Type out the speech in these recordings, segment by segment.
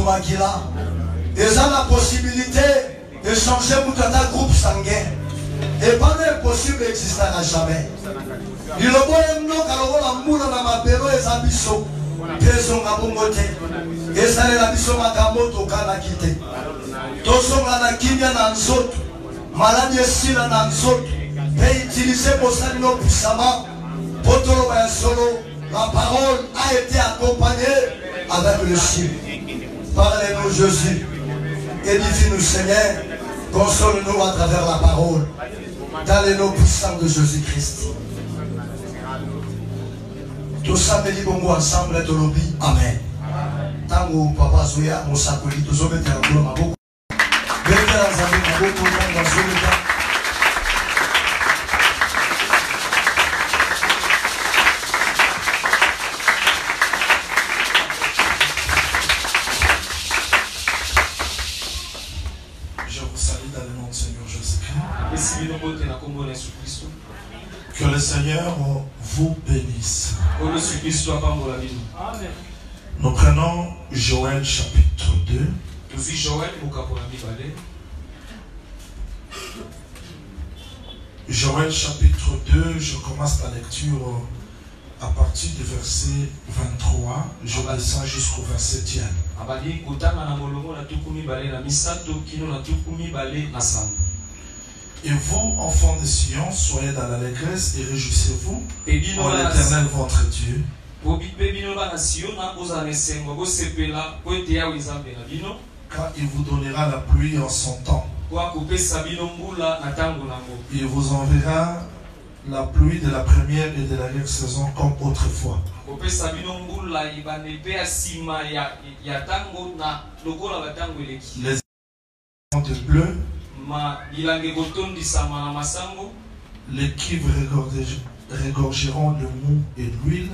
Makila. Ils ont la possibilité de changer un groupe sanguin. Et pas impossible d'exister à jamais. Il y a un peu de mapero et ambitions. Peso ngabongote. Et ça les ambitions makamoto kana kite. Toso ngana kinya na nzoto. Maladie sila na nzoto. Et utiliser pour ça nos puissamment. Potolo ba solo. La parole a été accompagnée avec le ciel. Parlez-nous Jésus. Édifie-nous Seigneur. Console-nous à travers la parole. Dans les noms puissants de Jésus-Christ. Tout ça me dit bongo ensemble de l'obéi. Amen. Tango papa Zoya, mon sakoli, tous au métier de ma beaucoup. Je vous salue dans le nom du Seigneur Jésus-Christ. Que le Seigneur vous bénisse. Nous prenons Joël chapitre 2. Joël chapitre 2, je commence la lecture à partir du verset 23, je descends jusqu'au verset 10. Et vous, enfants de Sion, soyez dans l'allégresse et réjouissez-vous en l'Éternel votre Dieu. Car il vous donnera la pluie en son temps. Il vous enverra la pluie de la première et de l'arrière saison comme autrefois. Les de bleu, les cuivres regorgeront de mou et d'huile.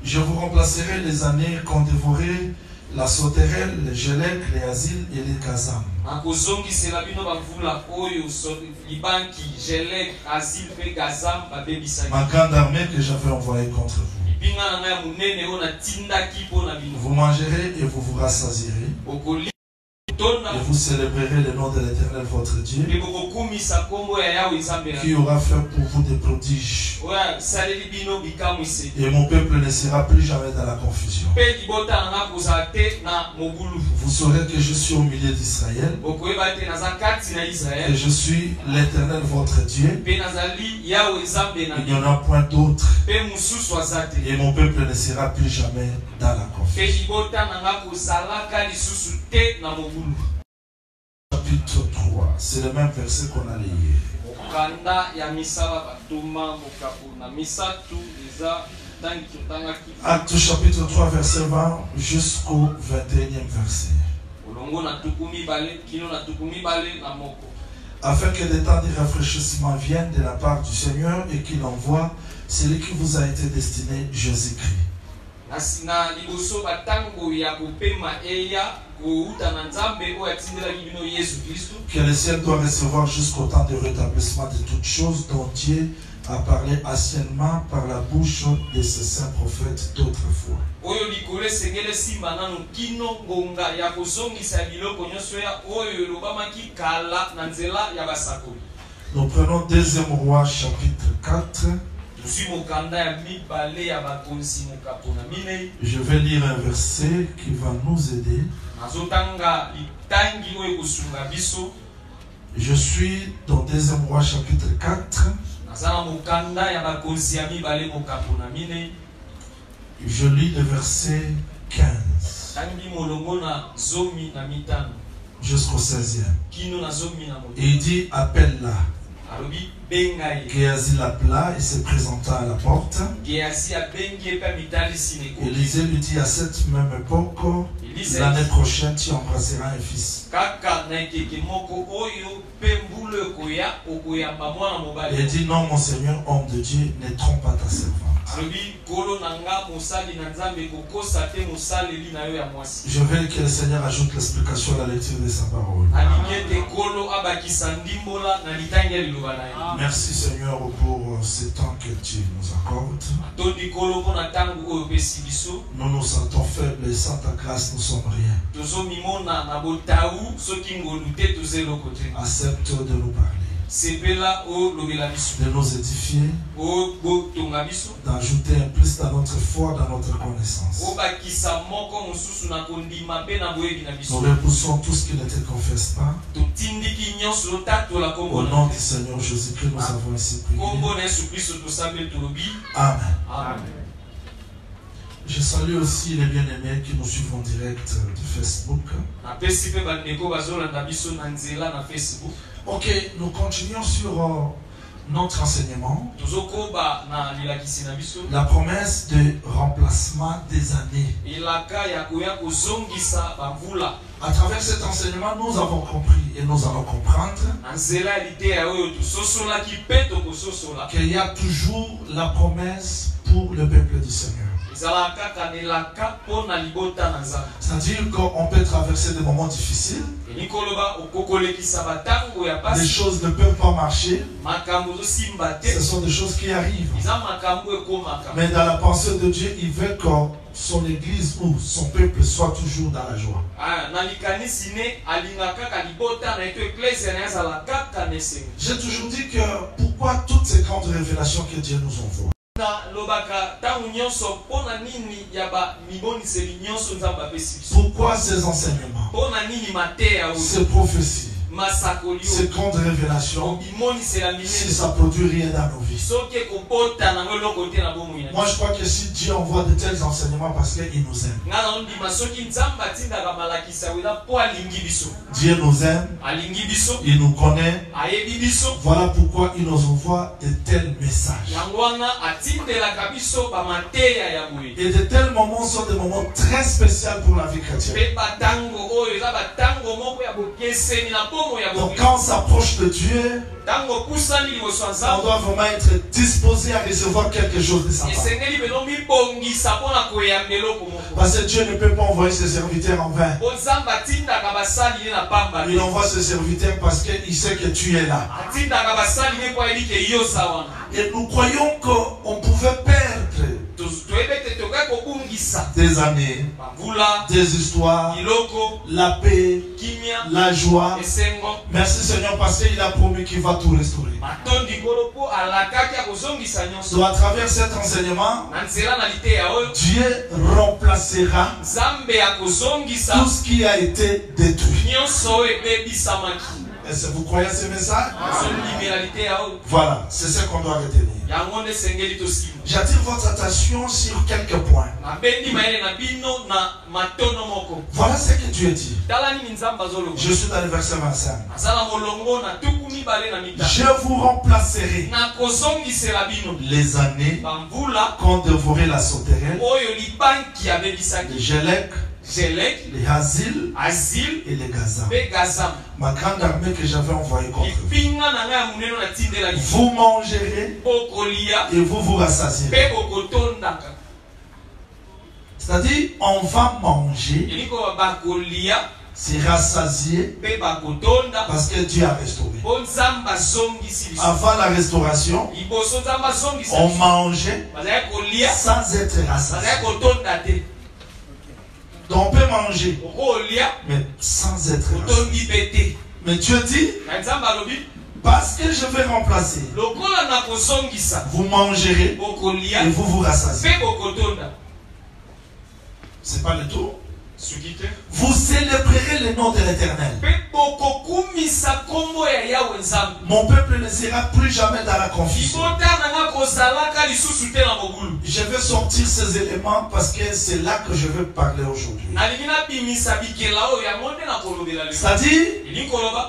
Je vous remplacerai les années qu'ont dévoré la sauterelle, les gélèques, les asiles et les kazam. Ma grande armée que j'avais envoyée contre vous. Vous mangerez et vous vous rassasierez. Et vous célébrerez le nom de l'Éternel votre Dieu, qui aura fait pour vous des prodiges. Et mon peuple ne sera plus jamais dans la confusion. Vous saurez que je suis au milieu d'Israël, que je suis l'Éternel votre Dieu. Il n'y en a point d'autre. Et mon peuple ne sera plus jamais dans la confusion. Chapitre 3, c'est le même verset qu'on a lié. Acte chapitre 3, verset 20 jusqu'au 21e verset. Afin que des temps de rafraîchissement viennent de la part du Seigneur et qu'il envoie celui qui vous a été destiné, Jésus-Christ. Que le ciel doit recevoir jusqu'au temps de rétablissement de toutes choses dont Dieu a parlé anciennement par la bouche de ses saints prophètes d'autrefois. Nous prenons 2e Roi chapitre 4. Je vais lire un verset qui va nous aider. Je suis dans 2e Roi chapitre 4. Je lis le verset 15 jusqu'au 16e. Et il dit, appelle-la. Géasi l'appela et se présenta à la porte. Élisée lui dit, à cette même époque, l'année prochaine, tu embrasseras un fils. Et il dit, non, mon Seigneur, homme de Dieu, ne trompe pas ta servante. Je veux que le Seigneur ajoute l'explication à la lecture de sa parole. Merci Seigneur pour ce temps que tu nous accordes. Nous nous sentons faibles et sans ta grâce nous sommes rien. Accepte de nous parler, de nous édifier, d'ajouter un plus dans notre foi, dans notre connaissance. Nous repoussons tout ce qui ne te confesse pas. Au nom du Seigneur Jésus-Christ, nous avons ainsi prié. Amen. Amen. Je salue aussi les bien-aimés qui nous suivent en direct de Facebook. Ok, nous continuons sur notre enseignement. La promesse de remplacement des années. À travers cet enseignement, nous avons compris et nous allons comprendre qu'il y a toujours la promesse pour le peuple du Seigneur. C'est-à-dire qu'on peut traverser des moments difficiles. Les choses ne peuvent pas marcher. Ce sont des choses qui arrivent. Mais dans la pensée de Dieu, il veut que son église ou son peuple soit toujours dans la joie. J'ai toujours dit que pourquoi toutes ces grandes révélations que Dieu nous envoie? Pourquoi ces enseignements, ces prophéties, ces grandes révélations, si ça ne produit rien dans nos vies? Moi je crois que si Dieu envoie de tels enseignements parce qu'il nous aime. Dieu nous aime, il nous connaît. Voilà pourquoi il nous envoie de tels messages. Et de tels moments sont des moments très spéciaux pour la vie chrétienne. Donc quand on s'approche de Dieu, on doit vraiment être disposé à recevoir quelque chose de sa part. Parce que Dieu ne peut pas envoyer ses serviteurs en vain. Il envoie ses serviteurs parce qu'il sait que tu es là. Et nous croyons qu'on pouvait perdre des années, des histoires, la paix, la joie. Merci Seigneur parce qu'il a promis qu'il va tout restaurer. Donc à travers cet enseignement, Dieu remplacera tout ce qui a été détruit. Est-ce que vous croyez à ce message? Voilà, c'est ce qu'on doit retenir. J'attire votre attention sur quelques points. Voilà ce que Dieu dit. Je suis dans le verset 25. Je vous remplacerai les années qu'ont dévoré la sauterelle, les Gélec, les Hazil et les Gazam. Ma grande armée que j'avais envoyée contre vous. Vous mangerez et vous vous rassasierez. C'est-à-dire, on va manger, se rassasier, parce que Dieu a restauré. Avant la restauration, on mangeait sans être rassasié. Donc on peut manger, mais sans être rassasié. Mais Dieu dit, parce que je vais remplacer, vous mangerez et vous vous rassasiez. C'est pas le tout. Vous célébrerez le nom de l'Éternel. Mon peuple ne sera plus jamais dans la confusion. Je vais sortir ces éléments parce que c'est là que je veux parler aujourd'hui. C'est-à-dire,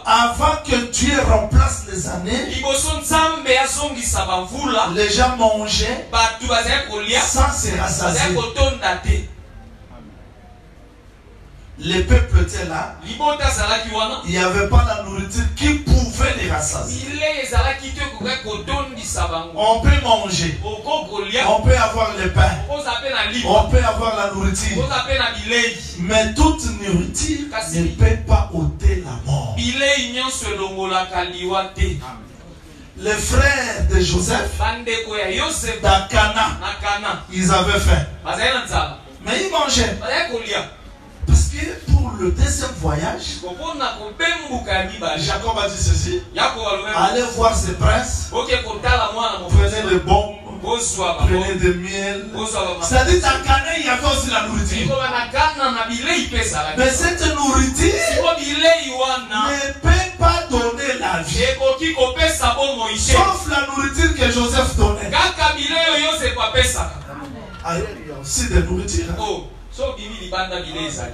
avant que Dieu remplace les années, les gens mangeaient sans se rassasier. Les peuples étaient là. Il n'y avait pas la nourriture qui pouvait les rassasier. On peut manger. On peut avoir le pain. On peut avoir la nourriture. Mais toute nourriture ne peut pas ôter la mort. les frères de Joseph, d'Akana, ils avaient faim. Mais ils mangeaient. Parce que pour le deuxième voyage, Jacob a dit ceci. Allez voir ses princes. Prenez les bombes. Prenez des miel. C'est-à-dire qu'à Cana, il y avait aussi la nourriture. Mais cette nourriture ne peut pas donner la vie. Sauf la nourriture que Joseph donnait. Ailleurs, il y a aussi des nourritures.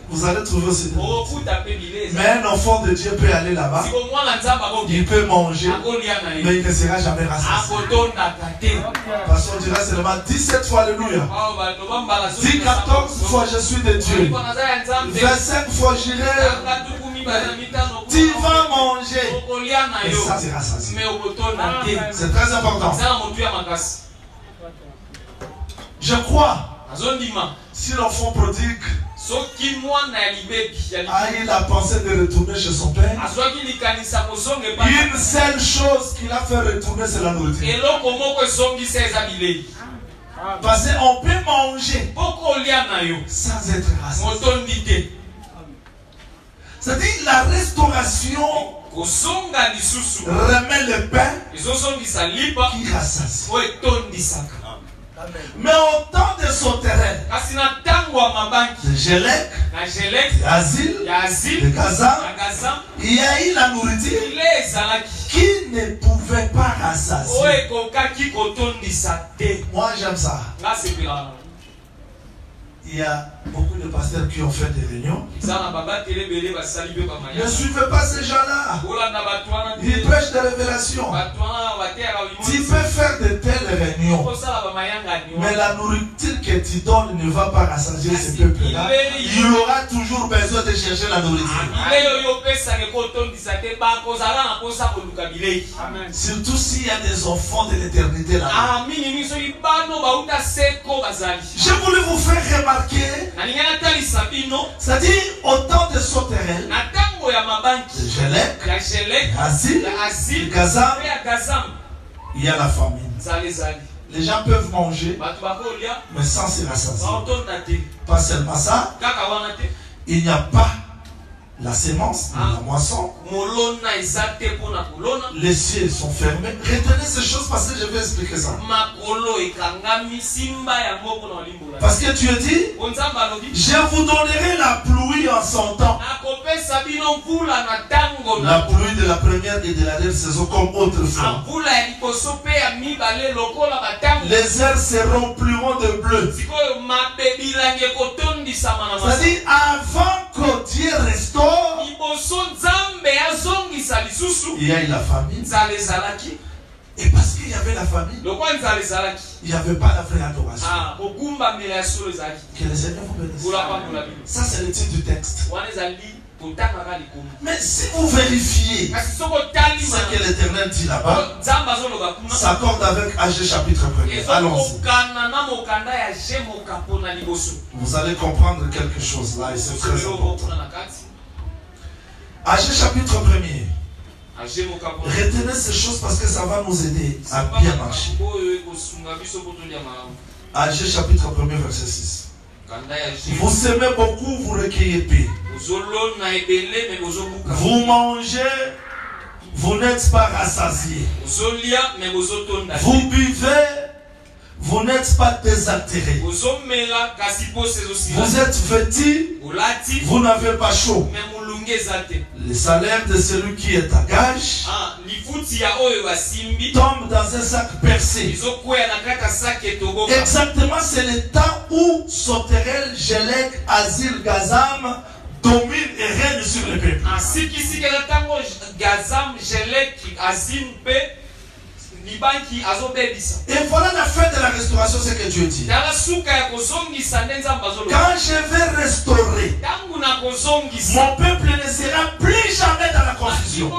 Vous allez trouver aussi des nourritures. Mais un enfant de Dieu peut aller là-bas. Il peut manger. Mais il ne sera jamais rassasié. Parce qu'on dira seulement 17 fois Alléluia. 10, 14 fois je suis de Dieu. 25 fois j'irai. Tu vas manger. Et ça c'est rassasié. C'est très important. Je crois. Si l'enfant prodigue a eu la pensée de retourner chez son père, une seule chose qui l'a fait retourner, c'est la nourriture. Parce qu'on peut manger sans être rassasié. C'est-à-dire la restauration remet le pain qui rassasie. Mais au temps de Sauterelle, de Gélec, d'Azil, de Gazam, il y a eu la nourriture qui ne pouvait pas rassasier. Moi j'aime ça. Il y a beaucoup de pasteurs qui ont fait des réunions. Ne suivez pas ces gens-là. Ils prêchent des révélations. Tu peux faire de telles réunions. Mais la nourriture que tu donnes ne va pas rassasier ce peuple-là. Il y aura toujours besoin de chercher la nourriture. Surtout s'il y a des enfants de l'éternité là-bas. Je voulais vous faire remarquer. C'est-à-dire au temps de Sauterelle, de Gélec, Azil, Gazam, il y a la famine. Les gens peuvent manger, mais sans se rassasier. Pas seulement ça, il n'y a pas la sémence, la moisson. Les cieux sont fermés. Retenez ces choses parce que je vais expliquer ça. Parce que tu as dit, je vous donnerai la pluie en son temps. La pluie de la première et de la deuxième saison comme autrefois. Les airs se rempliront de bleu. C'est-à-dire avant que Dieu restaure, il y a eu la famine. Et parce qu'il y avait la famine, il n'y avait pas la vraie adoration. Que le Seigneur vous bénisse. Ça c'est le titre du texte. Mais si vous vérifiez ce que l'Éternel dit là-bas, ça accorde avec Agé chapitre 1er. Allons-y. Vous allez comprendre quelque chose là et c'est très important. Agé chapitre 1er. Retenez ces choses parce que ça va nous aider à bien marcher. Agé chapitre 1er verset 6. Vous semez beaucoup, vous recueillez peu. Vous mangez, vous n'êtes pas rassasiés. Vous buvez, vous n'êtes pas désaltérés. Vous êtes vêtus, vous n'avez pas chaud. Le salaire de celui qui est à gage tombe dans un sac percé. Exactement, c'est le temps où Sauterelle, Gélec, Azil, Gazam domine et règne sur le peuple. Et voilà la fin de la restauration, c'est que Dieu dit. Quand je vais restaurer, mon peuple ne sera plus jamais dans la confusion.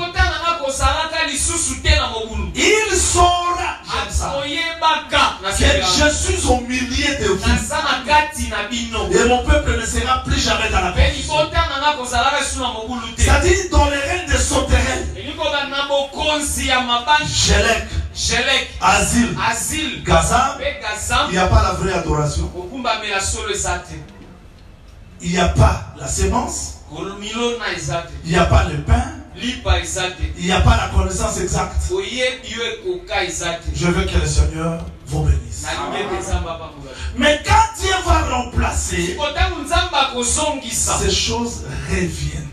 Il saura, j'aime ça, que je suis au milieu de vous. Et mon peuple ne sera plus jamais dans la confusion. C'est-à-dire dans les règnes de Sauterelle, Jelek, Azil, Gazam, il n'y a pas la vraie adoration. Il n'y a pas la sémence. Il n'y a pas le pain. Il n'y a pas la connaissance exacte. Je veux que le Seigneur vous bénisse. Mais quand Dieu va remplacer, ces choses reviennent.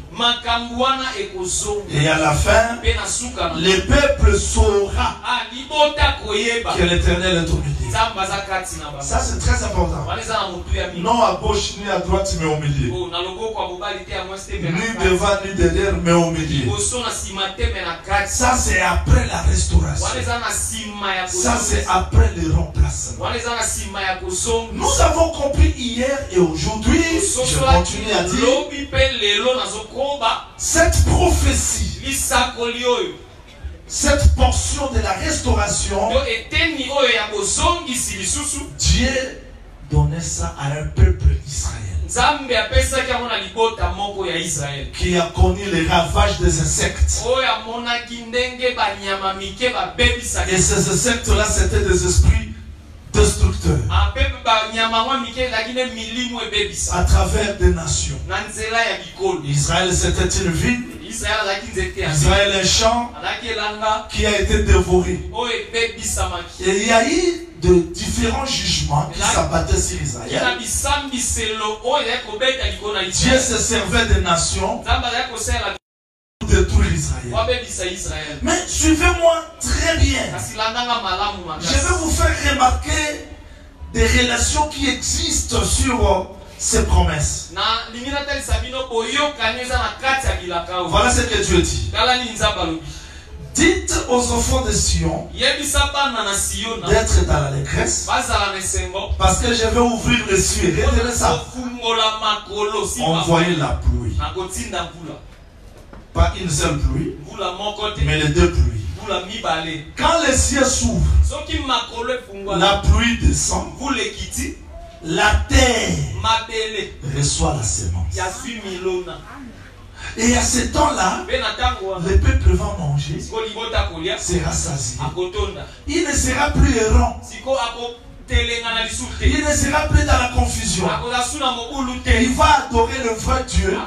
Et à la fin, le peuple saura que l'Éternel est au milieu. Ça c'est très important. Non à gauche ni à droite mais au milieu. Ni devant ni derrière mais au milieu. Ça c'est après la restauration. Ça c'est après le remplacement. Nous avons compris hier et aujourd'hui, je continue à dire, cette prophétie, cette portion de la restauration, Dieu donnait ça à un peuple d'Israël qui a connu les ravages des insectes. Et ces insectes-là, c'était des esprits destructeurs à travers des nations. Israël, c'était une ville. Israël, un champ qui a été dévoré. Et il y a eu de différents jugements qui s'abattaient sur Israël. Dieu se servait des nations pour détruire Israël. Mais suivez-moi très bien. Je vais vous faire remarquer des relations qui existent sur ces promesses. Voilà ce que Dieu dit. Dites aux enfants de Sion d'être dans l'allégresse, parce que je vais ouvrir les cieux. Retenez ça. Envoyer la pluie. Pas une seule pluie, mais les deux pluies. Quand les cieux s'ouvrent, la pluie descend. La terre reçoit la sémence. Et à ce temps-là, le peuple va manger, sera rassasié. Il ne sera plus errant. Il ne sera plus dans la confusion. Il va adorer le vrai Dieu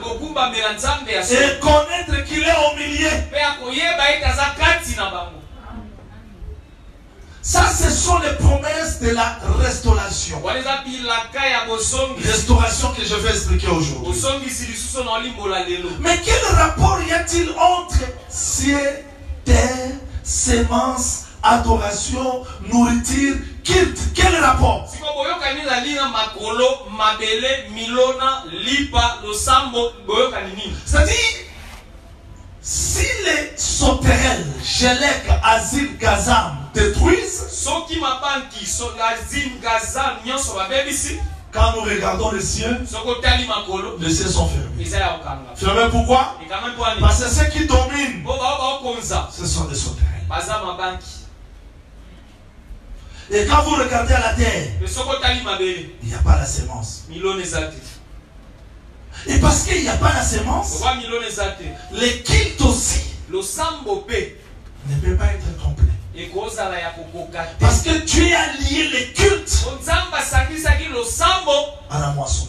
et connaître qu'il est au milieu. Ça, ce sont les promesses de la restauration. Restauration que je vais expliquer aujourd'hui. Mais quel rapport y a-t-il entre ciel, terre, sémence, adoration, nourriture, culte? Quel rapport? C'est-à-dire, si les sauterelles, Jelek, Azil, Gazam détruisent, quand nous regardons les cieux sont fermés. Fermés pourquoi? Parce que ceux qui dominent, ce sont des sauterelles. Et quand vous regardez à la terre, il n'y a pas la sémence. Et parce qu'il n'y a pas la sémence, les cultes aussi ne peuvent pas être complets. Parce que Dieu a lié les cultes à la moisson.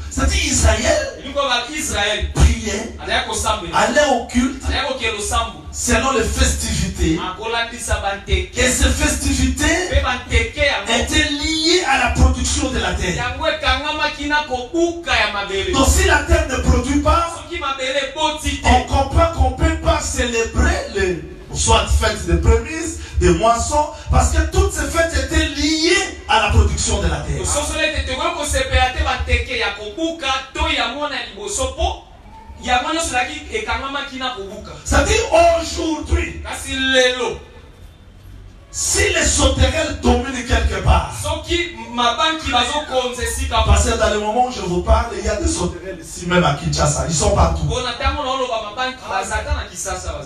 C'est-à-dire Israël priait, allait au culte selon les festivités. Et ces festivités étaient liées à la production de la terre. Donc si la terre ne produit pas, on comprend qu'on ne peut pas célébrer les soit fêtes de prémices, de moissons, parce que toutes ces fêtes étaient liées à la production de la terre. C'est-à-dire aujourd'hui, si les sauterelles dominent quelque part, parce que dans le moment où je vous parle, il y a des sauterelles ici même à Kinshasa, ils sont partout.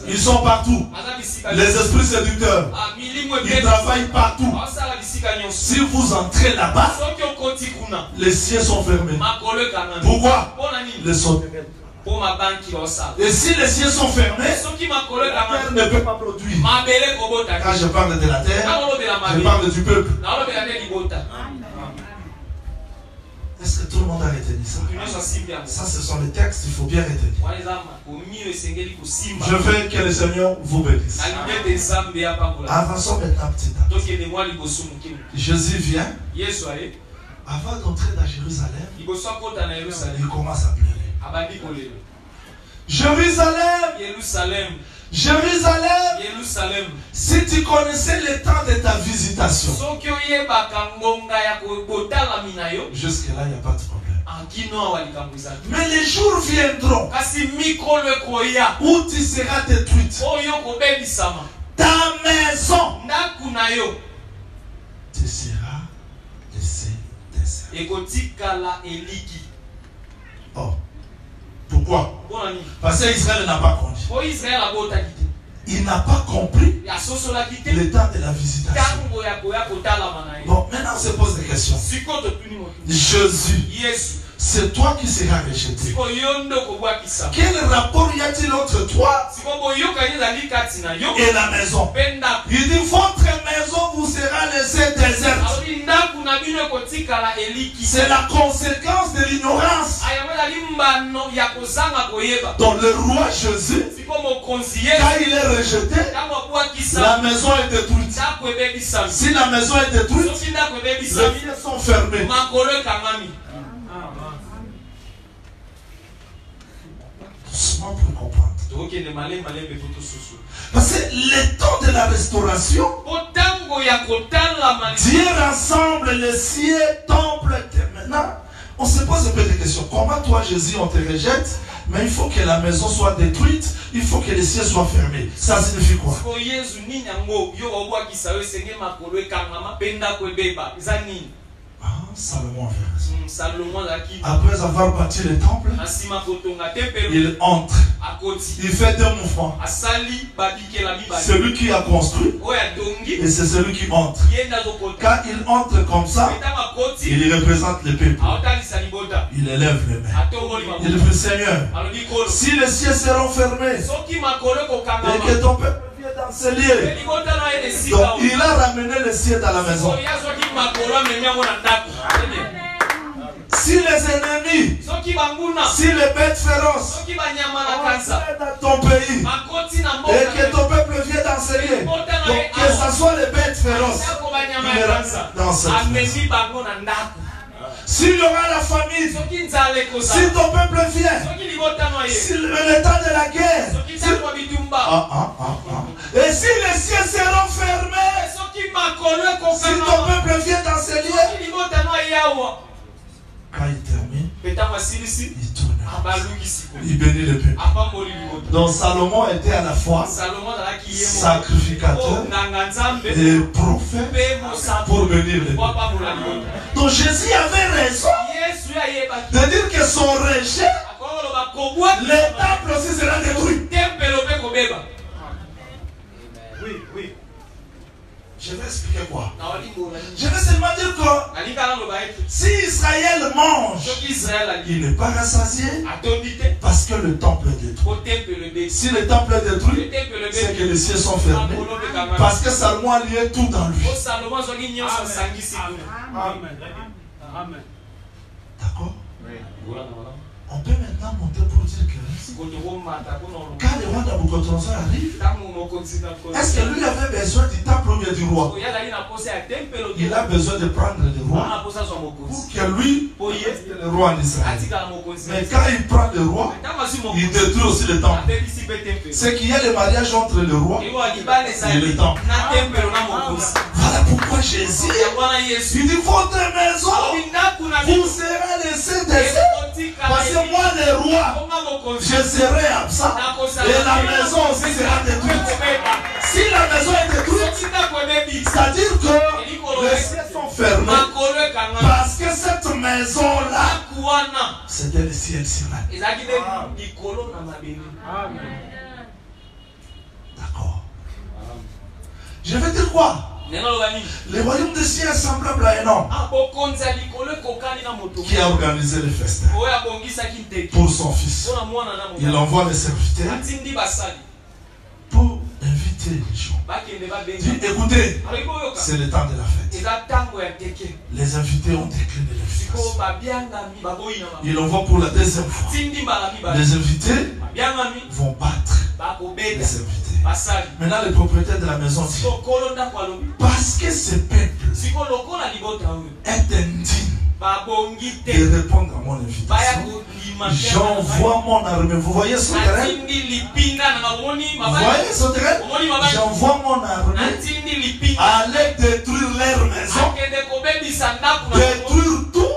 Ils sont partout. Les esprits séducteurs, ils travaillent partout. Si vous entrez là-bas, les cieux sont fermés. Pourquoi? Les sauterelles. Et si les cieux sont fermés, la terre ne peut pas produire. Quand je parle de la terre, je parle du peuple. Est-ce que tout le monde a retenu ça? Ça, ce sont les textes, il faut bien retenir. Je veux que le Seigneur vous bénisse. Avançons maintenant petit à petit. Jésus vient. Avant d'entrer dans Jérusalem, il commence à pleurer. Jérusalem, Jérusalem, Jérusalem, si tu connaissais le temps de ta visitation, jusque-là, il n'y a pas de problème. Mais les jours viendront où tu seras détruite. Ta maison, tu seras laissée désertique. Oh. Pourquoi? Parce qu'Israël n'a pas compris. Il n'a pas compris le temps de la visitation. Bon, maintenant on se pose des questions. Jésus, c'est toi qui seras rejeté. Quel rapport y a-t-il entre toi et la maison? Il dit votre maison vous sera laissée déserte. C'est la conséquence de l'ignorance. Donc le roi Jésus, quand il est rejeté, la maison est détruite. Si la maison est détruite, les cieux sont fermés. Doucement pour comprendre. Parce que le temps de la restauration, Dieu rassemble les cieux, temple. Maintenant, on se pose un peu de questions. Comment toi, Jésus, on te rejette, mais il faut que la maison soit détruite, il faut que les cieux soient fermés. Ça signifie quoi? Salomon après avoir bâti le temple, il entre. Il fait deux mouvements. Celui qui a construit et c'est celui qui entre. Quand il entre comme ça, il représente le peuple. Il élève les mains. Il dit, Seigneur, si les cieux seront fermés et que ton peuple vienne dans ce lieu, donc il a ramené les cieux dans la maison. Si les ennemis, si les bêtes féroces dans ton pays et que ton peuple vienne dans ce lieu, donc que ce soit les bêtes féroces, il ira dans cette maison. S'il y aura la famine, si ton peuple vient, si le temps de la guerre, et si les cieux seront fermés, si ton peuple vient dans ce lieu, quand il termine, il tourne. Il bénit le peuple. Donc Salomon était à la fois sacrificateur et prophète pour bénir le peuple. Donc Jésus avait raison de dire que son rejet, le temple aussi sera détruit. Oui, oui. Je vais expliquer quoi? Je vais seulement dire que si Israël mange, il n'est pas rassasié parce que le temple est détruit. Si le temple est détruit, c'est que les cieux sont fermés parce que Salomon a lié tout dans lui. Amen. D'accord? On peut maintenant monter pour dire que quand le roi Nabucodonosor arrive, est-ce que lui avait besoin du temple ou bien du roi? Il a besoin de prendre le roi pour que lui, le roi en Israël. Mais quand il prend le roi, il détruit aussi le temple. C'est qu'il y a le mariage entre le roi et le temple. Voilà pourquoi Jésus, il dit votre maison vous sera laissée déserte. Parce que moi, le roi, je serai absent et la maison aussi sera détruite. Si la maison est détruite, c'est-à-dire que les cieux sont fermés parce que cette maison-là, c'était le ciel sur la terre. D'accord. Je vais dire quoi? Le royaume des cieux est semblable à un homme qui a organisé le festin pour son fils. Il envoie les serviteurs pour inviter les gens. Dit, écoutez, c'est le temps de la fête. Les invités ont décliné l'invitation. Il envoie pour la deuxième fois. Les invités vont battre les invités. Maintenant, le propriétaire de la maison dit, parce que ce peuple est indigne de répondre à mon invitation, j'envoie mon armée. Vous voyez ce terrain? Vous voyez ce terrain? J'envoie mon armée à aller détruire leur maison, détruire tout,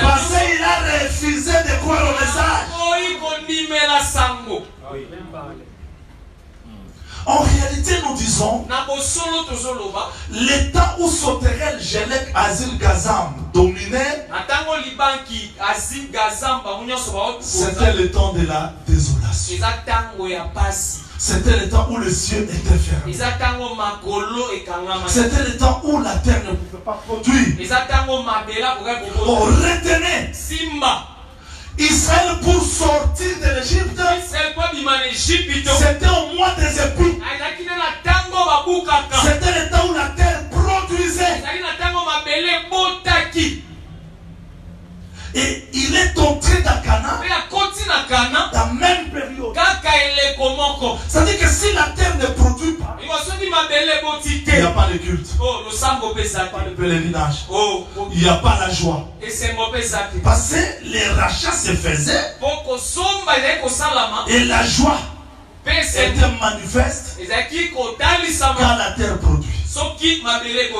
parce qu'il a refusé de croire au message. En réalité, nous disons, l'état où Soterel, Gelek, Azil, Gazam dominaient, c'était le temps de la désolation. C'était le temps où le ciel était fermé. C'était le temps où la terre ne pouvait pas produire. Retenez, Israël pour sortir de l'Égypte, c'était au mois des épis. C'était le temps où la terre produisait. Et il est entré dans Canaan dans la même période. C'est-à-dire que si la terre ne produit pas, il n'y a pas de culte, il n'y a pas de pèlerinage, il n'y a pas la joie. Parce que les rachats se faisaient et la joie était manifeste quand la terre produit.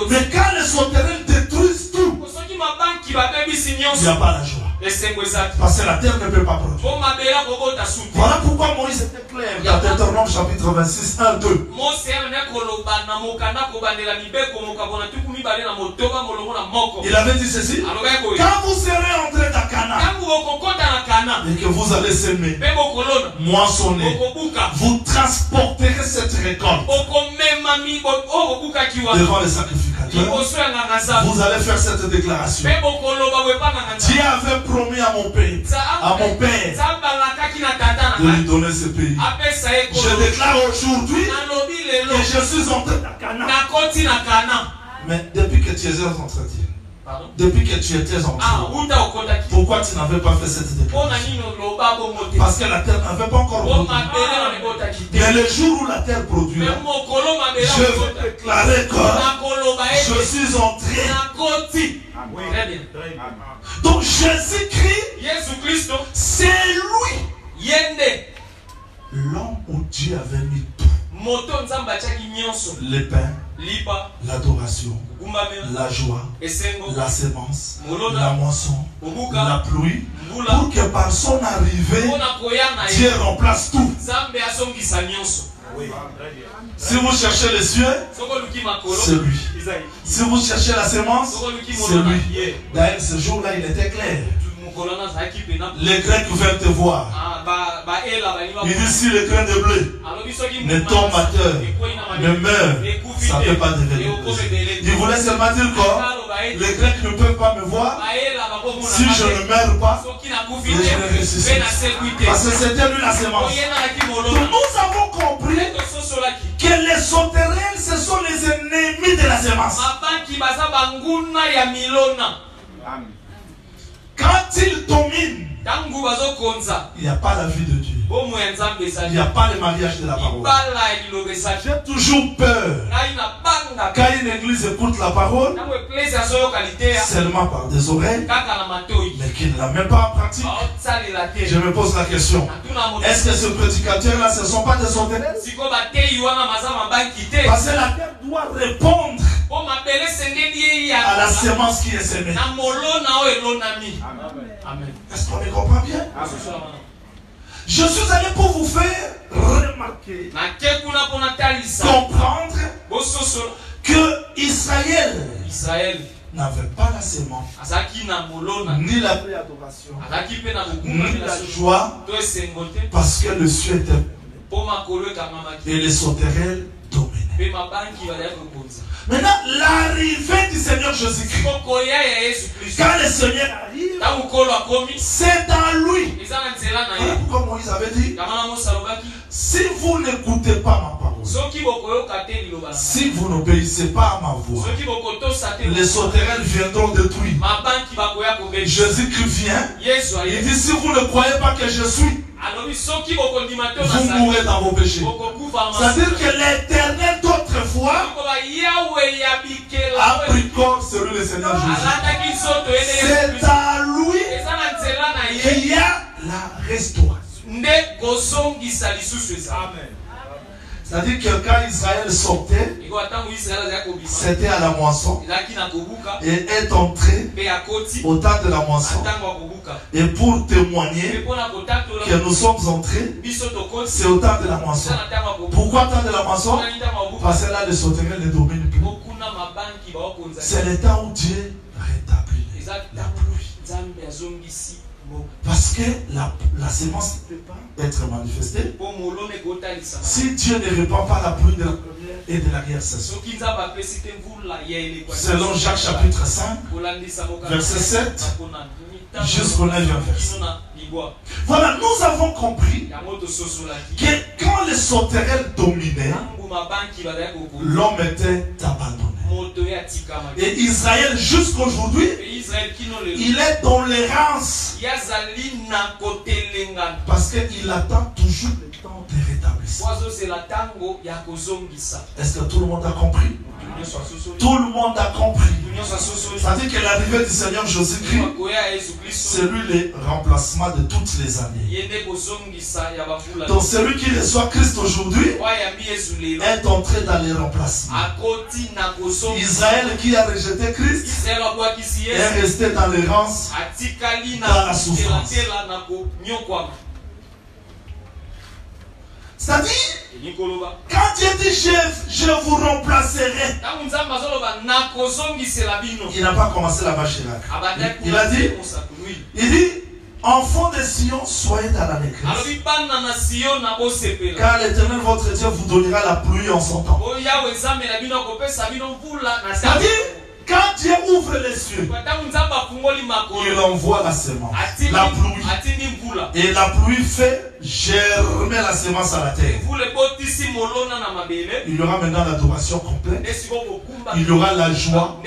Mais quand les sauterelles détruisent tout, il n'y a pas la joie. Parce que la terre ne peut pas produire. Voilà pourquoi Moïse était clair dans Deutéronome chapitre 26, 1, 2. Il avait dit ceci: quand vous serez entrés dans Canaan et que vous allez s'aimer, moissonner, vous transporterez cette récolte devant les sacrificateurs. Vous allez faire cette déclaration: Dieu avait promis à mon père de lui donner ce pays. Je déclare aujourd'hui que je suis entré dans Canaan. Mais depuis que tu étais entré, pourquoi tu n'avais pas fait cette déclaration? Parce que la terre n'avait pas encore produit. Mais le jour où la terre produira, je vais déclarer que je suis entré. Très bien. Donc Jésus-Christ, c'est lui, l'homme où Dieu avait mis tout: le pain, l'adoration, la joie, la sémence, la moisson, la pluie, pour que par son arrivée, Dieu remplace tout. Si vous cherchez les cieux, c'est lui. Si vous cherchez la sémence, c'est lui. D'ailleurs, ce jour-là, il était clair. Les Grecs veulent te voir. Il dit: si le grain de blé ne tombe à terre, ne meurt, ça ne peut pas devenir. Il voulait seulement dire quoi? Les Grecs ne peuvent pas me voir. Si je ne meurs pas, je ne ressuscite. Parce que c'était lui la sémence. Donc nous avons compris que les sauterelles, ce sont les ennemis de la sémence. Quand ils dominent, il n'y a pas la vie de Dieu. Il n'y a pas le mariage de la parole. J'ai toujours peur quand une église écoute la parole seulement par des oreilles, mais qui ne la met pas en pratique. Je me pose la question: est-ce que ce prédicateur-là, ce ne sont pas des sauterelles? Parce que la terre doit répondre à la sémence qui est semée. Amen. Est-ce qu'on me comprend bien? Je suis allé pour vous faire remarquer, comprendre que Israël n'avait pas la sémence, ni la préadoration, ni la joie, parce que le ciel était et les sauterelles dominaient. Maintenant, l'arrivée du Seigneur Jésus-Christ, quand le Seigneur arrive, c'est dans lui. Voilà pourquoi Moïse avait dit, si vous n'écoutez pas ma parole, si vous n'obéissez pas à ma voix, les sauterelles viendront détruire. Jésus-Christ vient, il dit, si vous ne croyez pas que je suis, vous mourrez dans vos péchés. C'est-à-dire que l'Éternel d'autrefois a pris corps sur le Seigneur Jésus. C'est à lui qu'il y a la restauration. Amen. C'est-à-dire que quand Israël sortait, c'était à la moisson et est entré au temps de la moisson. Et pour témoigner que nous sommes entrés, c'est au temps de la moisson. Pourquoi temps de la moisson? Parce que là, le sauterelles ne domine plus. C'est le temps où Dieu rétablit la pluie. Parce que la sémence ne peut pas être manifestée si Dieu ne répand pas la pluie de la première et de l'arrière-saison. Selon Jacques chapitre 5, verset 7 jusqu'au 9e verset. Voilà, nous avons compris que quand les sauterelles dominaient, l'homme était abandonné. Et Israël jusqu'aujourd'hui, il est dans l'errance. Parce qu'il attend toujours le temps de rétablissement. Est-ce que tout le monde a compris? Tout le monde a compris. C'est-à-dire que l'arrivée du Seigneur Jésus-Christ, c'est lui le remplacement de toutes les années. Donc celui qui reçoit Christ aujourd'hui est entré dans les remplacements. Israël qui a rejeté Christ est resté dans l'errance, dans la souffrance. C'est-à-dire, quand Dieu dit je vous remplacerai, il n'a pas commencé là-bas chez Lac. Il a dit, enfants de Sion, soyez dans la négresse. Car l'Éternel votre Dieu vous donnera la pluie en son temps. C'est-à-dire, quand Dieu ouvre les cieux, il envoie la semence, la pluie. Et la pluie fait germer la semence à la terre. Il y aura maintenant l'adoration complète. Il y aura la joie.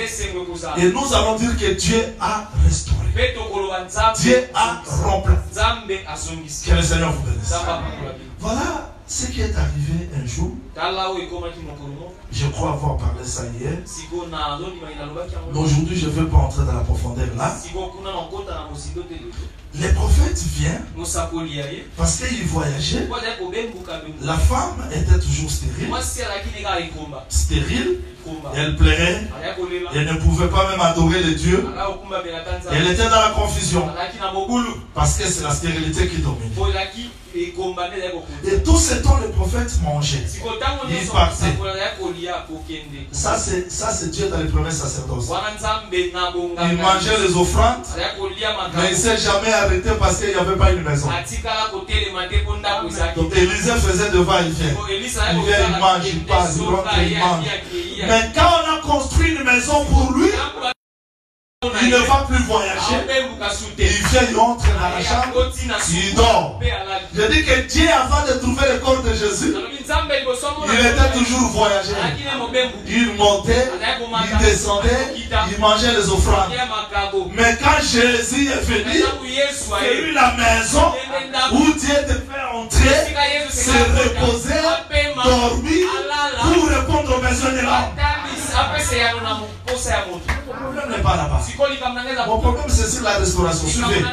Et nous allons dire que Dieu a restauré. Dieu a remplacé. Que le Seigneur vous bénisse. Voilà ce qui est arrivé un jour. Je crois avoir parlé ça hier. Mais aujourd'hui, je ne veux pas entrer dans la profondeur là. Les prophètes viennent parce qu'ils voyageaient. La femme était toujours stérile. Stérile. Elle plairait. Elle ne pouvait pas même adorer les dieux. Elle était dans la confusion. Parce que c'est la stérilité qui domine. Et tout ce temps, les prophètes mangeaient. Ils partaient. Ça, c'est Dieu dans les premiers sacerdoces. Il mangeait les offrandes, mais il ne s'est jamais arrêté parce qu'il n'y avait pas une maison. Donc Élisée faisait de va-et-vient. Il vient, il mange, il passe, il rentre, il mange. Mais quand on a construit une maison pour lui, il ne va plus voyager. Il vient, il entre dans la chambre, il dort. Je dis que Dieu, avant de trouver le corps de Jésus, il était toujours voyageur. Il montait, il descendait, il mangeait les offrandes. Mais quand Jésus est venu, c'est lui la maison où Dieu te fait entrer, se reposer, dormir, pour répondre aux besoins de l'homme. Mon problème n'est pas là-bas. Mon problème c'est sur la restauration. Suivez.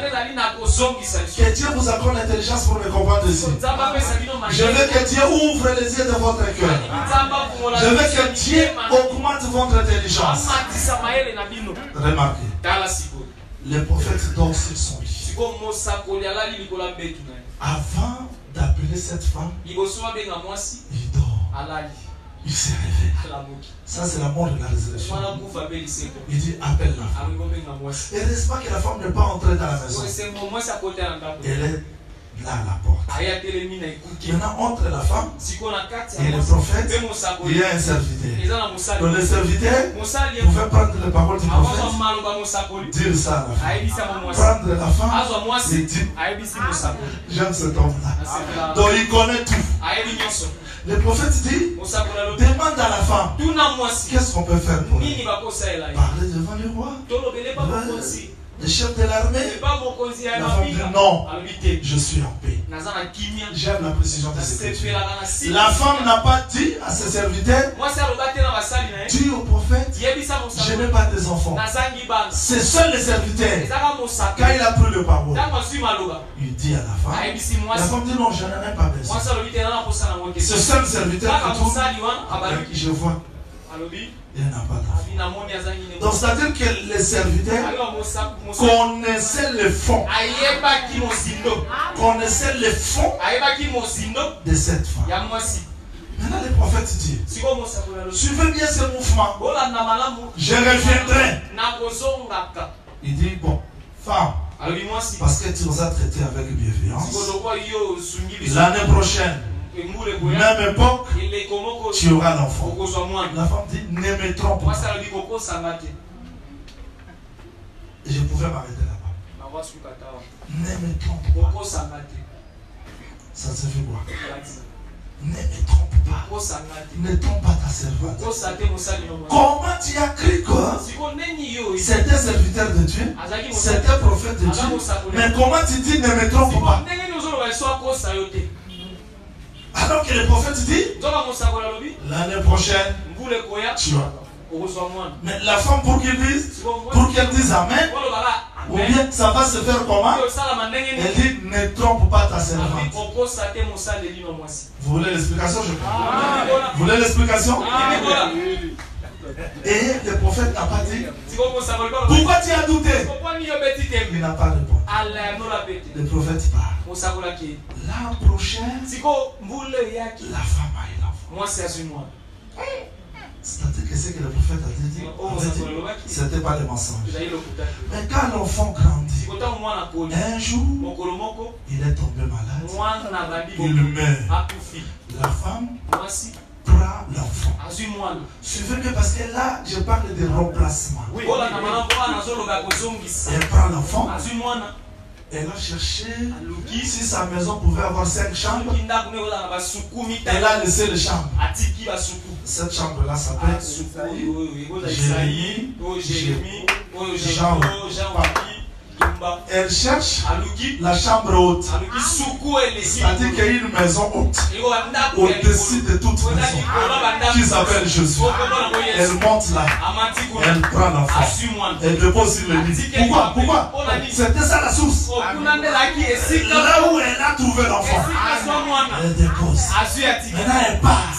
Que Dieu vous accorde l'intelligence pour me comprendre ici. Je veux que Dieu ouvre les yeux de votre cœur. Je veux que Dieu augmente votre intelligence. Remarquez. Le prophète dort sur son lit. Avant d'appeler cette femme, il dort. Il s'est réveillé. Ça, c'est la mort de la résurrection. Il dit, appelle-la. Et n'est-ce pas que la femme n'est pas entrée dans la maison? Elle est là à la porte. Maintenant, entre la femme et le prophète, il y a un serviteur. Donc le serviteur pouvait prendre les paroles du prophète, dire ça à la femme. Prendre la femme et dire, j'aime cet homme-là. Donc il connaît tout. Le prophète dit, demande à la femme, qu'est-ce qu'on peut faire pour elle? Parler devant le roi. Le chef de l'armée, la femme dit non, je suis en paix. J'aime la précision de cette écriture. La femme n'a pas dit à ses serviteurs, dis au prophète, je n'ai pas des enfants. C'est seul les serviteurs. Quand il a pris le parole, il dit à la femme dit non, je n'en ai pas besoin. Ce seul serviteur qui tourne, je vois. Il n'y en a pas d'enfant. Donc c'est-à-dire que les serviteurs connaissaient le fond. Connaissaient le fond de cette femme. Maintenant le prophète dit, suivez bien ce mouvement. Je reviendrai. Il dit, bon, femme, parce que tu nous as traités avec bienveillance, l'année prochaine, même époque, tu auras l'enfant. La femme dit, ne me trompe pas. Je pouvais m'arrêter là-bas. Ne me trompe pas. Ça se fait quoi? Ne me trompe pas. Ne trompe pas ta servante. Comment tu as cru que c'était serviteur de Dieu, c'était prophète de Dieu, mais comment tu dis ne me trompe pas? Alors que le prophète dit, l'année prochaine, tu as. Mais la femme, pour qu'elle dise Amen, ou bien ça va se faire comment? Elle dit, ne trompe pas ta servante. Vous voulez l'explication? Vous voulez l'explication? Et le prophète n'a pas dit, pourquoi tu as douté? Il n'a pas répondu. Le prophète parle. L'an prochain, la femme a eu l'enfant. C'est-à-dire que ce que le prophète a dit, ce n'était pas le mensonge. Mais quand l'enfant grandit, un jour, il est tombé malade, il meurt. La femme prend l'enfant. Suivez bien parce que là, je parle de remplacement. Elle prend l'enfant. Elle a cherché si sa maison pouvait avoir 5 chambres. Elle a laissé les chambres. Cette chambre-là s'appelle Jérémie, Jean. Elle cherche la chambre haute. C'est-à-dire qu'il y a une maison haute au-dessus de toute maison qui s'appelle Jésus. Elle monte là. Elle prend l'enfant. Elle dépose sur le lit. Pourquoi? C'était ça la source. Là où elle a trouvé l'enfant, elle dépose. Maintenant elle part.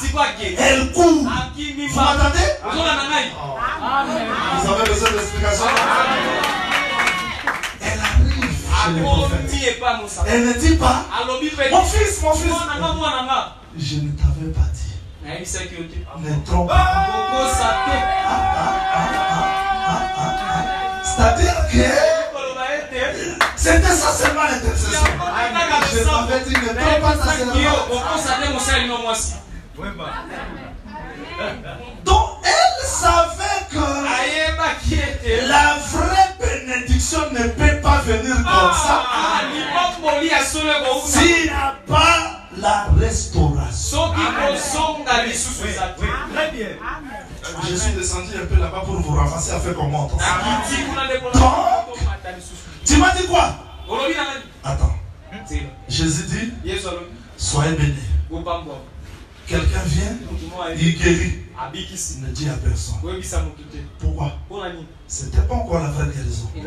Elle court. Vous m'entendez? Vous avez besoin d'explication? Elle arrive chez le prophète. Elle ne dit pas, mon fils, je ne t'avais pas dit. Ne trompe pas. C'est-à-dire que c'était ça seulement l'intercession. Je t'avais dit, ne trompe pas ta servante. Donc elle savait que la vraie bénédiction ne peut pas venir comme ça s'il n'y a pas la restauration. Je suis descendu un peu là-bas pour vous ramasser à faire comment. Donc, tu m'as dit quoi? Attends. Jésus dit, soyez bénis. Quelqu'un vient, il guérit. Ne dit à personne. Pourquoi? C'était pas encore la vraie guérison. Mais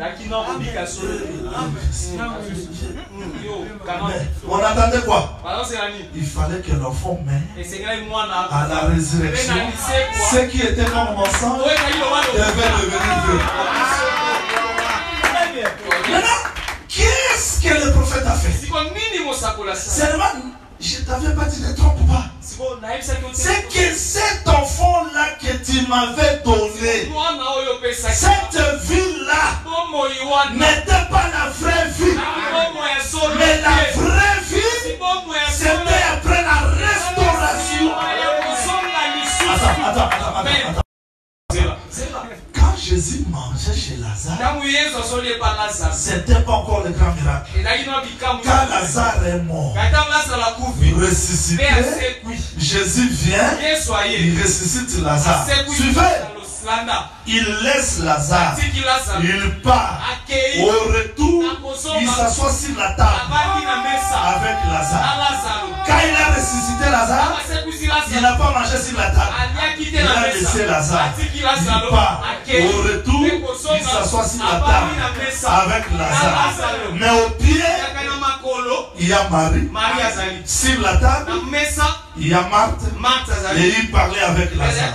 on attendait quoi? Il fallait que l'enfant mette à la résurrection. Ce qui était comme mensonge devait devenir vrai. Maintenant, qu'est-ce que le prophète a fait? Seulement, je ne t'avais pas dit ne trompe pas. C'est que cet enfant-là que tu m'avais donné, cette vie-là n'était pas la vraie vie. Mais la vraie Jésus mangeait chez Lazare, c'était pas encore le grand miracle. Quand Lazare est mort, ressuscité, Jésus vient, il ressuscite Lazare. Suivez. Il laisse Lazare, il part. Au retour, il s'assoit sur la table avec Lazare. Quand il a ressuscité Lazare, il n'a pas mangé sur la table. Il a laissé Lazare. Il part. Au retour, il s'assoit sur la table avec Lazare. Mais au pied, il y a Marie. Sur la table, il y a Marthe. Et il parlait avec Lazare.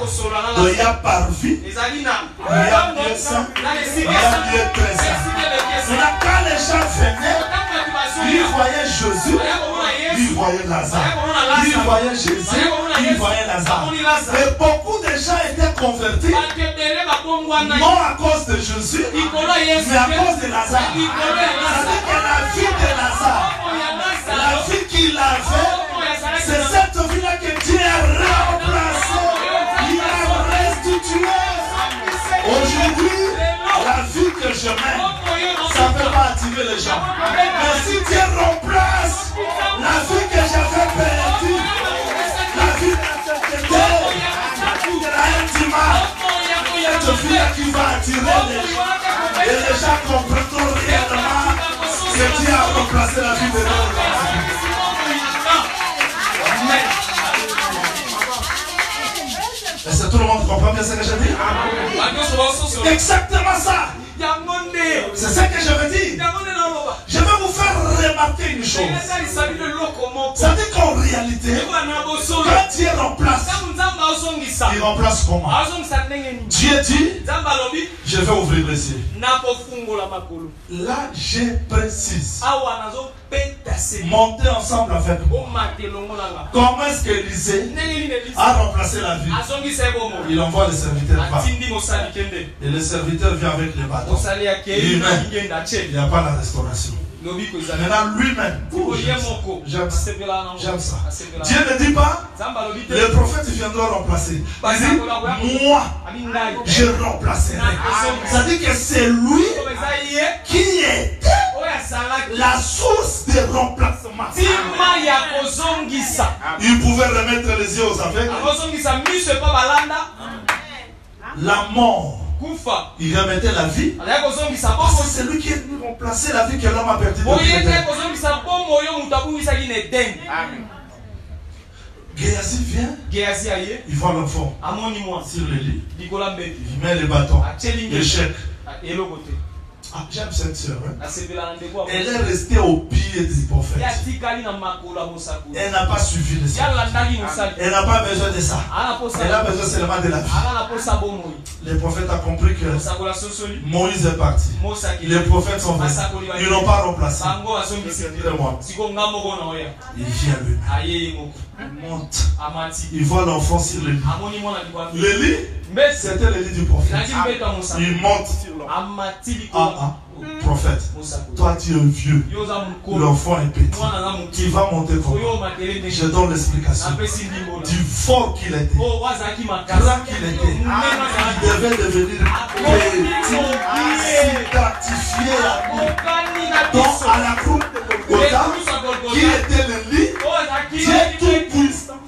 Donc il y a parvis, il y a lieu saint, il y a lieu très saint. Maintenant, quand les gens venaient, ils voyaient Jésus, ils voyaient Lazare. Ils voyaient Jésus, ils voyaient Lazare. Et beaucoup de gens étaient convertis, non à cause de Jésus, mais à cause de Lazare. C'est-à-dire que la vie de Lazare, la vie qu'il avait, c'est cette vie-là que Dieu a remplacée. Il a restitué. Aujourd'hui, la vie que je mène, ça ne peut pas attirer les gens. Mais si Dieu remplace la vie que j'avais perdue, la vie d'intégrité, de la intima, cette vie-là qui va attirer les gens, et les gens comprendront réellement que Dieu a remplacé la vie de l'homme. Est-ce que tout le monde comprend bien ce que je dis? Exactement ça. C'est ce que je veux dire. Je vais vous faire remarquer une chose. C'est-à-dire qu'en réalité, quand Dieu remplace, il remplace comment? Dieu dit, je vais ouvrir les yeux. Là, je précise. Montez ensemble avec moi. Comment est-ce qu'Élisée a remplacé la vie? Il envoie les serviteurs voir. Et le serviteur vient avec les bâtons. Il n'y a pas la restauration. Maintenant lui-même, j'aime ça. Dieu ne dit pas, les prophètes viendront remplacer. Il dit, moi, je remplacerai. Ça dit que c'est lui qui était la source de remplacement. Il pouvait remettre les yeux aux aveugles. La mort, il remettait la vie. Parce que c'est lui qui est venu remplacer la vie que l'homme a perdue. Géasi vient, il voit l'enfant sur le lit, il met les bâtons, l'échec. Ah, j'aime cette soeur. Hein? Elle est restée au pied du prophète. Elle n'a pas suivi le Seigneur. Elle n'a pas besoin de ça. Elle a besoin seulement de la vie. Les prophètes ont compris que Moïse est parti. Les prophètes sont venus. Ils n'ont pas remplacé. Il vient lui. Il monte. Il voit l'enfant sur le lit. Le lit, c'était le lit du prophète. Il monte sur l'enfant. Prophète, toi tu es vieux, l'enfant est petit, tu vas monter comme moi. Je donne l'explication. Du fort qu'il était, grand qu'il était, il devait devenir petit, s'identifier à nous. Donc à la croix de Golgotha, qui était le lit, Dieu tout puissant.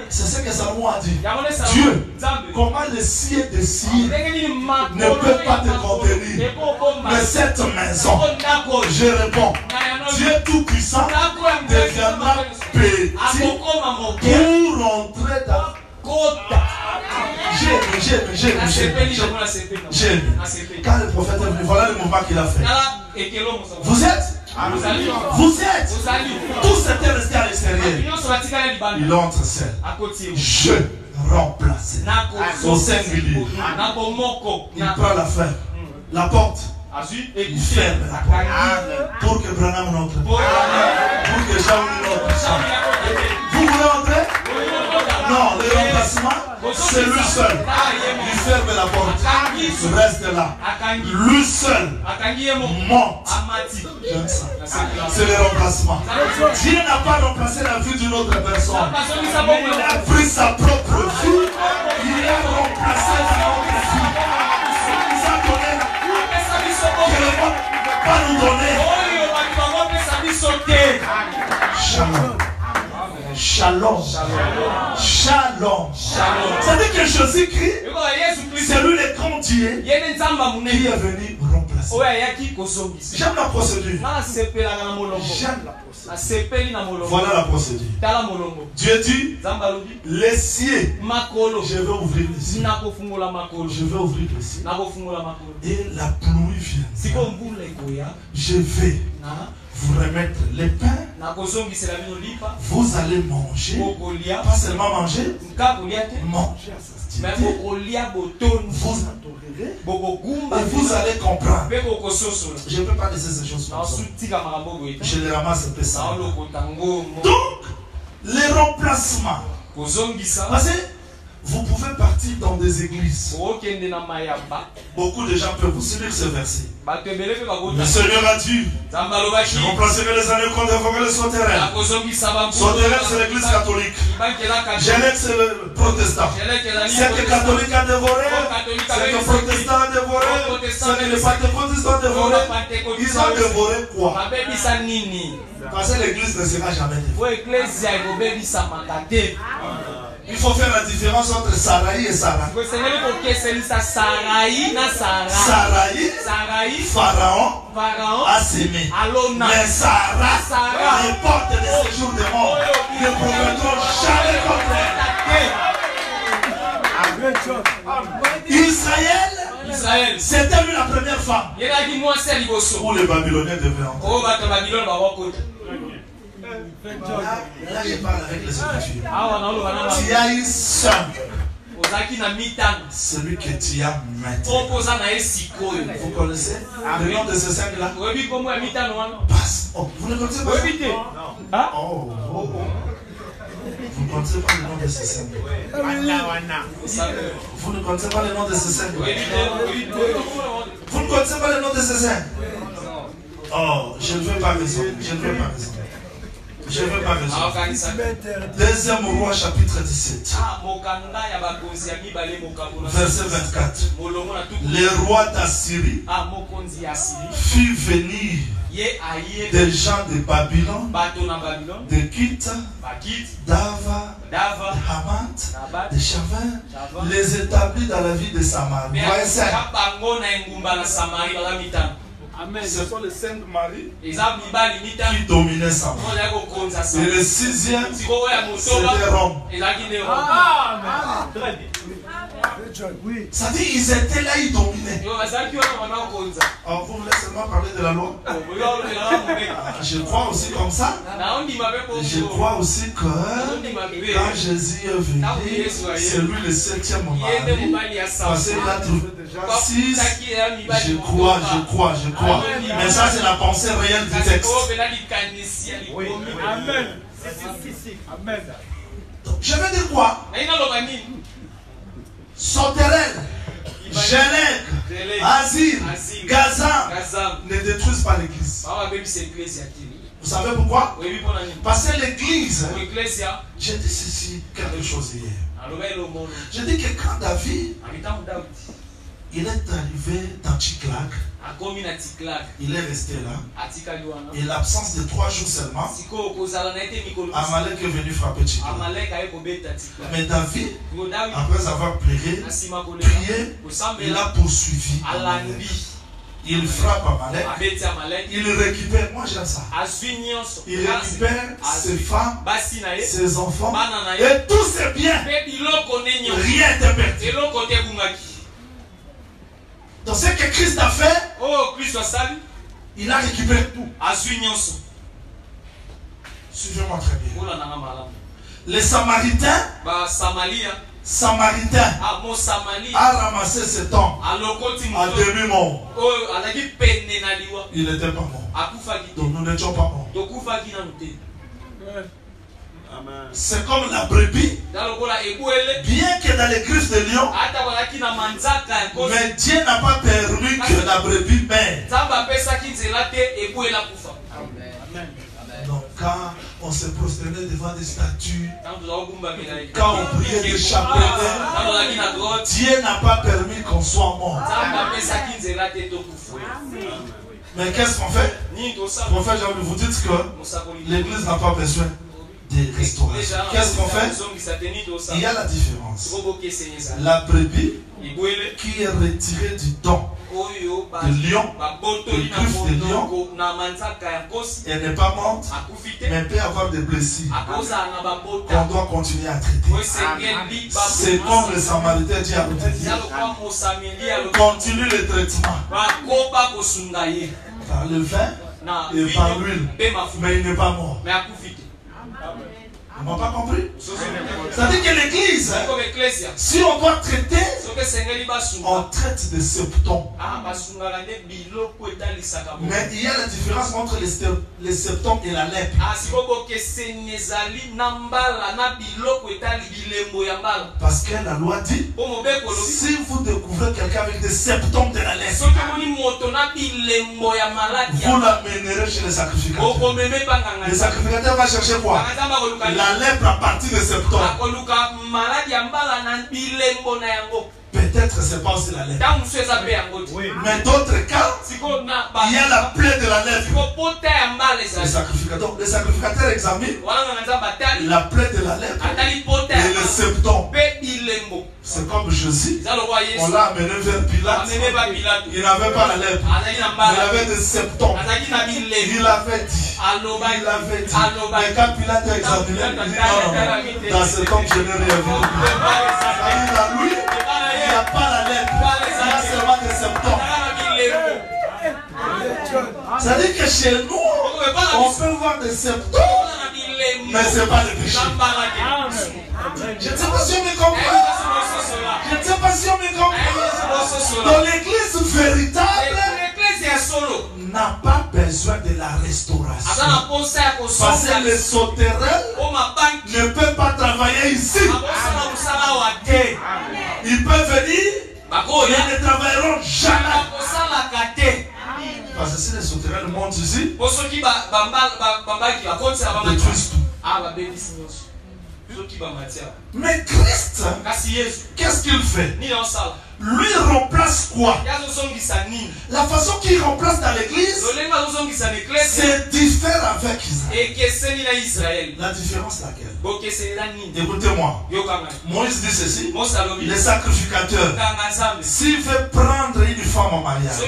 C'est ce que Salomon a dit. Dieu, comment le ciel des cieux ne peut pas te contenir. Mais cette maison, je réponds, Dieu tout puissant deviendra petit pour rentrer dans. J'aime. Quand le prophète est venu, voilà le mouvement qu'il a fait. Vous êtes? Vous êtes? Tous étaient restés à l'extérieur. Il entre seul. Je remplace. Au singulier. Il prend la ferme. La porte. Il ferme la porte. Pour que Branham entre. Pour que Jean entre. Vous voulez entrer? Non, le remplacement, c'est lui seul. Il ferme la porte. Il reste là. Lui seul monte. J'aime ça. C'est le remplacement. Dieu n'a pas remplacé la vie d'une autre personne. Il a pris sa propre vie. Il a remplacé la autre vie. Shalom. Shalom. C'est-à-dire que Jésus-Christ, c'est lui le grand Dieu qui est venu remplacer. J'aime la procédure. Voilà la procédure. Dieu dit, les cieux, je vais ouvrir les cieux. Je vais ouvrir les cieux. Et la pluie vient. Je vais vous remettre les pains. Vous allez manger. Pas seulement manger. Manger à satiété. Vous adorerez. Et vous allez comprendre. Je ne peux pas laisser ces choses comme ça. Je les ramasse un peu ça. Donc, les remplacements. Parce que vous pouvez partir dans des églises. Beaucoup de gens peuvent vous suivre ce verset. Le Seigneur a dit, je remplacerai les années qu'on dévorerait le souterrain. Souterrain, c'est l'église catholique. Genève, c'est le protestant. C'est que le catholique a dévoré, c'est que le protestant a dévoré, c'est que les pentecôtistes ont dévoré. Ils ont dévoré quoi? Parce que l'église ne sera jamais dévorée. Il faut faire la différence entre Sarai et Sarah. Sarai, Pharaon a sémé. Mais Sarah, les portes de ce jour de mort ne promettront jamais contre elle. Israël, c'était lui la première femme où les Babyloniens devaient entrer. Là, je parle avec les Écritures. Tu as une sœur. Celui que tu as maintenant. Vous connaissez le nom de ce saint-là? Vous ne connaissez pas? Oh. Vous ne connaissez pas le nom de ce saint? Vous ne connaissez pas le nom de ce saint? Vous ne connaissez pas le nom de ce saint? Oh, je ne veux pas raisonner. Je ne veux pas raisonner. Je ne veux pas raisonner. Deuxième roi chapitre 17. Verset 24. Le roi d'Assyrie fit venir des gens de Babylone, de Kit, d'Ava, de Hamath, de Chavin, les établis dans la ville de Samarie. Voyez ça. Ce sont les cinq maris qui dominaient Samarie. Et le sixième, c'était Rome. Ça dit, ils étaient là, ils dominaient. Alors, vous voulez seulement parler de la loi? Je crois aussi comme ça. Je crois aussi que quand Jésus est venu, c'est lui le septième mari. Parce qu'il a trouvé déjà 6. Je crois. Mais ça, c'est la pensée réelle du texte. Amen. Donc, je vais dire quoi? Sauterelle, Genève, Asir, Gaza ne détruisent pas l'église. Vous savez pourquoi? Parce que l'église, j'ai dit ceci quelque chose hier. J'ai dit que quand David, il est arrivé dans Tchiklag, il est resté là. Et l'absence de 3 jours seulement, Amalek est venu frapper Tchiklag. Mais David, après avoir prié, il a poursuivi. Il frappe Amalek. Il récupère, moi j'aime ça. Il récupère ses femmes, ses enfants et tous ses biens. Rien n'était perdu. Donc ce que Christ a fait, il a récupéré tout. Suivez-moi très bien. Les Samaritains, a ramassé cet homme à demi-mort. Il n'était pas mort. Donc nous n'étions pas morts. C'est comme la brebis. Bien que dans les griffes de lion, mais Dieu n'a pas permis que la brebis meure. Donc quand on se prosternait devant des statues, quand on priait des chapelets, Dieu n'a pas permis qu'on soit mort. Mais qu'est-ce qu'on fait? Prophète Jean, vous dites que l'église n'a pas besoin des restaurations. Qu'est-ce qu'on fait? Il y a la différence. La brebis qui est retirée du don de lion, de griffe de lion, elle n'est pas morte, mais peut avoir des blessures qu'on doit continuer à traiter. C'est comme le Samaritain dit à l'autre, continue le traitement par le vin et par l'huile, mais il n'est pas mort. Ils n'ont pas compris? C'est-à-dire que l'église, si on doit traiter, on traite des septons. Mais il y a la différence entre les septons et la lèpre. Parce que la loi dit, si vous découvrez quelqu'un avec des septons de la lèpre, vous l'amènerez chez les sacrificateurs. Les sacrificateurs vont chercher quoi? La lèpre à partir de septembre. Peut-être c'est pas aussi la lèpre. Mais d'autres cas, il y a la plaie de la lèpre. Les sacrificateurs examinent la plaie de la lèpre et le septembre. C'est comme Jésus. On l'a amené vers Pilate. Il n'avait pas la lèpre. Il avait des septembres. Il avait dit. Mais quand Pilate a examiné, il dit non, dans cet homme je n'ai rien vu. Lui, il n'y a pas la lèpre. Il y a seulement des septembres. C'est-à-dire que chez nous, on peut voir des septembres, mais ce n'est pas le péché. Je ne sais pas si on me comprend. Je ne sais pas si on me comprend. Dans l'église véritable, n'a pas besoin de la restauration. Parce que les sauterelles ne peuvent pas travailler ici. Ils peuvent venir, mais ne travailleront jamais. Parce que si les sauterelles montent ici, ils détruisent tout. Mais Christ, qu'est-ce qu'il fait? Lui remplace quoi? La façon qu'il remplace dans l'église, c'est différent avec Israël. La différence laquelle? Écoutez-moi. Moïse dit ceci. Les sacrificateurs, s'il veut prendre une femme en mariage,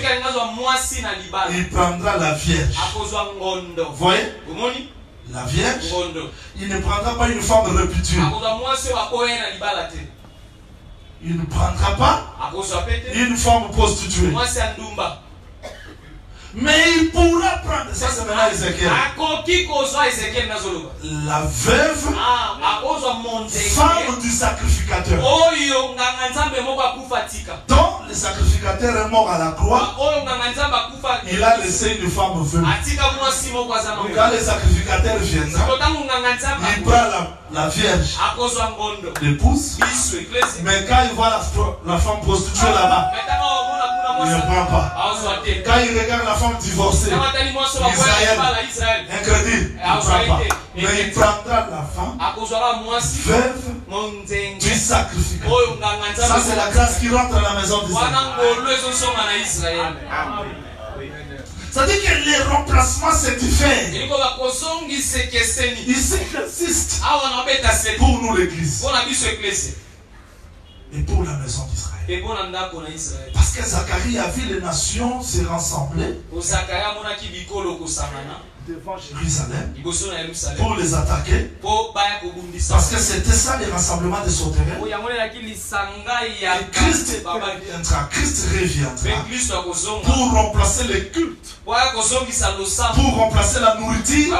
il prendra la vierge. Vous voyez? La vierge, il ne prendra pas une femme réputée. Il ne prendra pas une femme prostituée. Mais il pourra prendre, ça c'est maintenant Ézéchiel, la veuve, femme du sacrificateur, dont le sacrificateur est mort à la croix. Il a laissé une femme veuve. Quand le sacrificateur viendra, il prend la vierge, l'épouse. Mais quand il voit la femme prostituée là-bas, il ne prend pas. Quand il regarde la femme divorcée, Israël, incrédule, il ne prend pas. Mais il prendra la femme veuve du sacrificateur. Ça c'est la grâce qui rentre dans la maison d'Israël. C'est-à-dire que les remplacements c'est différent. Ici consiste pour nous l'église et pour la maison d'Israël. Parce que Zacharie a vu les nations se rassembler devant Jérusalem pour les attaquer. Parce que c'était ça les rassemblements des sauterelles. Et Christ reviendra pour remplacer les cultes, pour remplacer la nourriture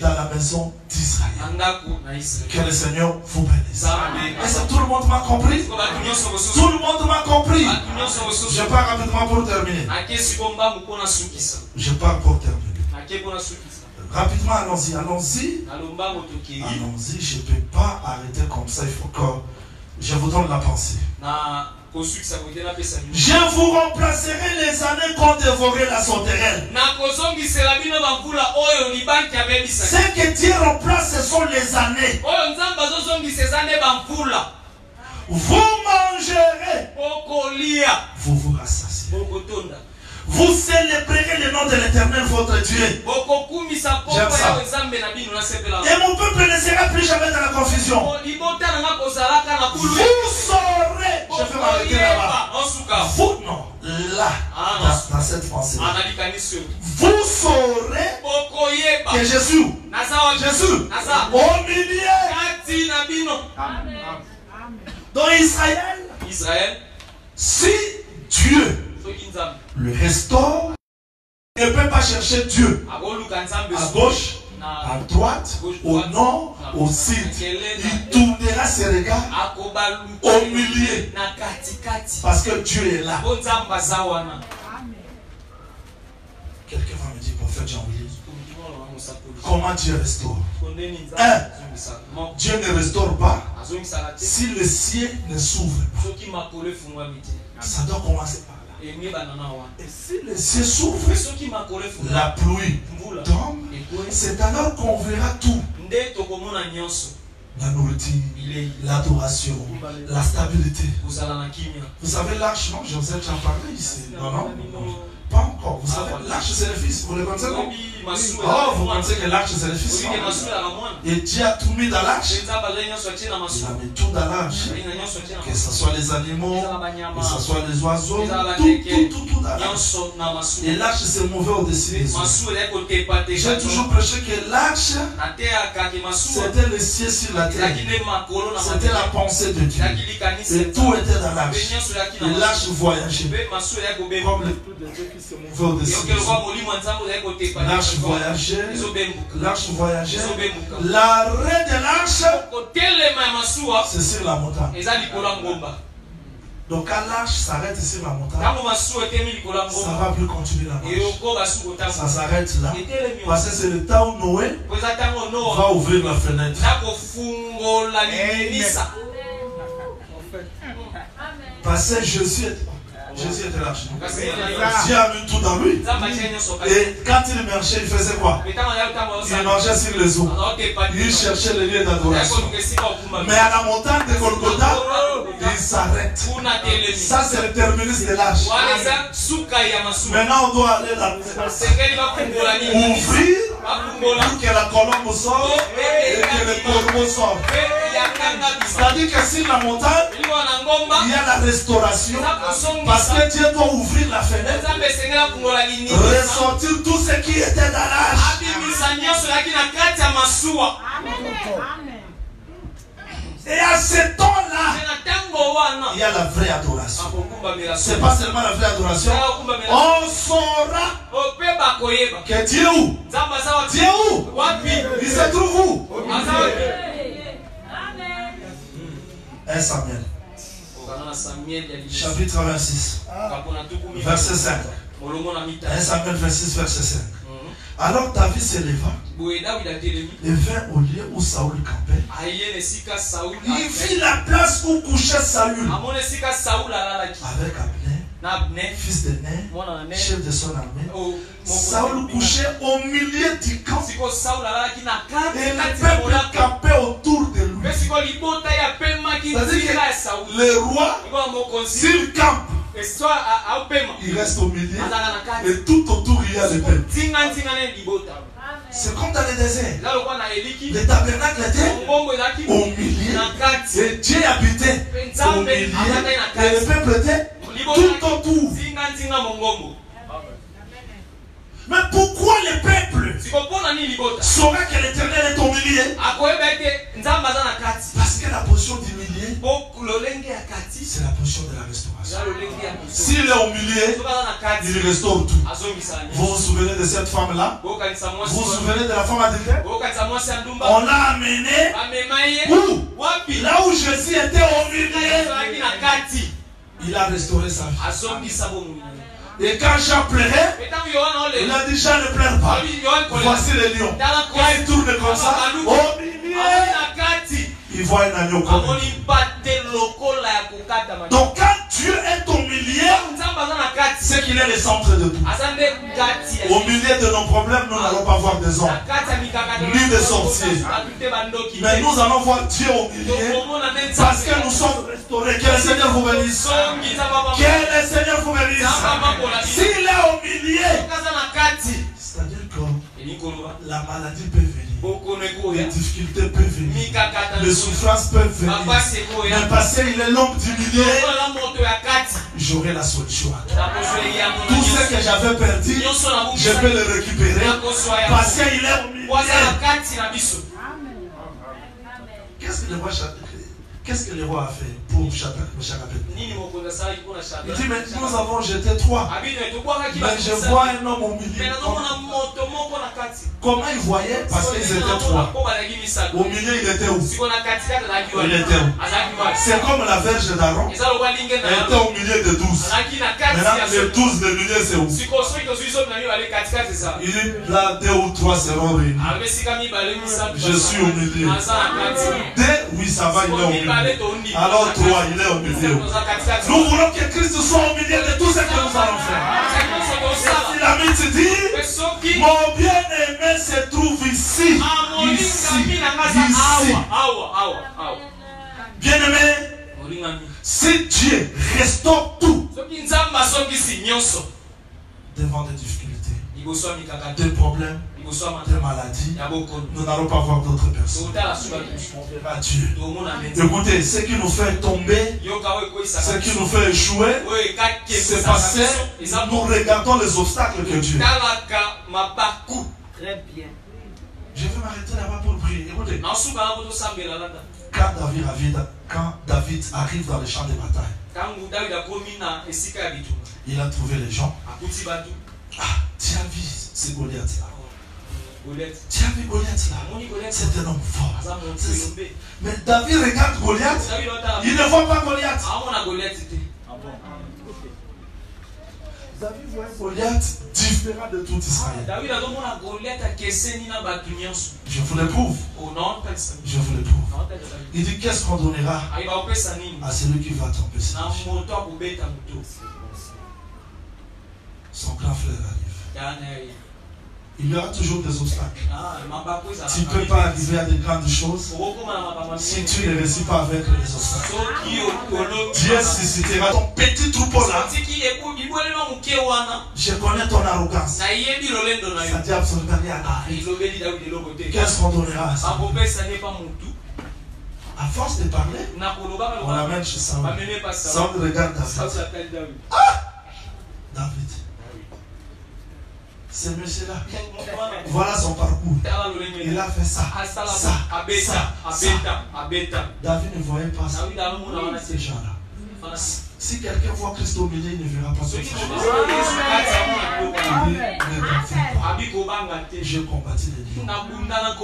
dans la maison d'Israël. Que le Seigneur vous bénisse. Est-ce que tout le monde m'a compris? Tout le monde m'a compris. Je pars rapidement pour terminer. Je pars pour terminer. Rapidement, allons-y. Allons-y, je ne peux pas arrêter comme ça. Il faut que je vous donne la pensée. Je vous remplacerai les années qu'ont dévoré la sauterelle. Ce que Dieu remplace, ce sont les années. Vous mangerez. Vous vous rassasiez. Vous célébrerez le nom de l'Éternel votre Dieu. J'aime ça. Et mon peuple ne sera plus jamais dans la confusion. Vous saurez. Je vais m'arrêter là-bas. Vous, non. Là, dans cette pensée. Vous saurez que Jésus, au milieu, dans Israël, si Dieu le restaure, il ne peut pas chercher Dieu à gauche, à droite, au nord, au sud. Il tournera ses regards au milieu. Parce que Dieu est là. Quelqu'un va me dire, prophète Jean-Willy, comment Dieu restaure? Dieu ne restaure pas si le ciel ne s'ouvre pas. Ça doit commencer par là. Et si le ciel s'ouvre, la pluie tombe, c'est alors qu'on verra tout. La nourriture, l'adoration, la stabilité. Vous savez l'arche, non? Joseph, tu en parlais ici. Non. Pas encore. Vous savez, l'arche c'est le fils. Vous le connaissez, non? Oh, vous pensez que l'arche c'est le fils? Et Dieu a tout mis dans l'arche. Il a mis tout dans l'arche. Que ce soit les animaux, que ce soit les oiseaux, tout dans l'arche. Et l'arche s'est mouvée au-dessus des eaux. J'ai toujours prêché que l'arche, c'était le ciel sur la terre. C'était la pensée de Dieu. Et tout était dans l'arche. Et l'arche voyageait. Comme le de Dieu qui se mouvait au-dessus des eaux. L'arche voyageait. L'arrêt de l'arche, c'est sur la montagne. Donc quand l'arche s'arrête sur la montagne, ça ne va plus continuer la marche. Ça s'arrête là. Parce que c'est le temps où Noé va ouvrir la fenêtre. Parce que Jésus était l'arche. Dieu a mis tout dans lui. Et quand il marchait, il faisait quoi? Il marchait sur les eaux. Il cherchait les lieux d'adoration. Mais à la montagne de Golgotha, il s'arrête. Ça, c'est le terminus de l'arche. Maintenant, on doit aller là. Ouvrir pour que la colombe sorte et que le corbeau sorte. C'est-à-dire que sur la montagne, il y a la restauration. Parce que Dieu doit ouvrir la fenêtre, ressortir tout ce qui était dans l'arche. Et à ce temps-là, il y a la vraie adoration. C'est pas seulement la vraie adoration. On saura que Dieu où? Dieu où? Il se trouve où? 1 Samuel. Chapitre 26, verset 5. 1 Samuel 26, verset 5. Alors David se leva et vint au lieu où Saül campait. Il vit la place où couchait Saül avec Abner, fils de Ner, chef de son armée. Saül couchait au milieu du camp et le peuple campait autour de lui. C'est-à-dire que le roi, s'il campe, il reste au milieu et tout autour il y a le peuple. C'est comme dans le désert. Le tabernacle était au milieu et Dieu habitait au milieu et le peuple était tout autour. Mais pourquoi le peuple saura que l'Éternel est au milieu? Parce que la position du milieu, c'est la position de la restauration. S'il est au milieu, il restaure tout. Vous vous souvenez de cette femme-là? Vous vous souvenez de la femme adultère? On l'a amenée où? Là où Jésus était au milieu. Il a restauré sa vie. Et quand Jean pleurait, il a dit Jean ne pleure pas. Voici le lion. Quand il tourne comme ça, au milieu, il voit un agneau comme lui. Donc quand Dieu est au milieu, c'est qu'il est le centre de tout. Au milieu de nos problèmes, nous n'allons pas voir des hommes, ni des sorciers. Mais nous allons voir Dieu au milieu, parce que nous sommes restaurés. Que le Seigneur vous bénisse. Que le Seigneur vous bénisse. S'il est au La maladie peut venir. Les difficultés peuvent venir. Les souffrances peuvent venir. Mais parce qu'il est l'homme du milieu, j'aurai la solution. Tout ce que j'avais perdu, je peux le récupérer. Parce qu'il est au milieu. Qu'est-ce que le roi a fait pour Shadrach, Meshach et Abednego? Il dit, mais nous avons jeté 3. Mais je vois un homme au milieu. Comment il voyait? Parce qu'ils étaient 3. Au milieu, il était où? Il était où? C'est comme la verge d'Aaron. Elle était au milieu de 12. Maintenant, les 12 de milieu, c'est où? Il dit, là, 2 ou 3 seront réunis. Je suis au milieu. 2, oui, ça va, il est au milieu. Alors 3, il est au milieu. Nous voulons que Christ soit au milieu de tout ce que nous allons faire. Il a mis, tu dis, mon bien-aimé se trouve ici. Ici. Bien-aimé, si Dieu restaure tout devant des difficultés, des problèmes, des maladies, nous n'allons pas voir d'autres personnes. On verra Dieu. Écoutez, ce qui nous fait tomber, ce qui nous fait échouer, c'est parce que nous regardons les obstacles que Dieu. Très bien. Je vais m'arrêter là-bas pour prier. Écoutez, quand David arrive dans le champ de bataille, il a trouvé les gens. Ah, tu as vu ce Goliath là. Tu as vu Goliath là? C'est un homme fort. Mais David regarde Goliath. Il ne voit pas Goliath. David voit Goliath différent de tout Israël. Je vous le prouve. Je vous le prouve. Il dit, qu'est-ce qu'on donnera à celui qui va tromper ses péchés? Son grand frère arrive. Il y aura toujours des obstacles. Tu ne peux pas arriver à de grandes choses si tu ne réussis pas avec les obstacles. Dieu suscitera ton petit troupeau là. Je connais ton arrogance. Ça dit absolument rien à David. Qu'est-ce qu'on donnera à ça? À force de parler, on l'amène chez Saul. Saul regarde David. Ah! David. Ce monsieur-là, voilà son parcours. Il a fait ça, ça. David ne voyait pas ça. Ces gens-là. Si quelqu'un voit Christ au milieu, il ne verra pas cette chose. Je combattis les lions.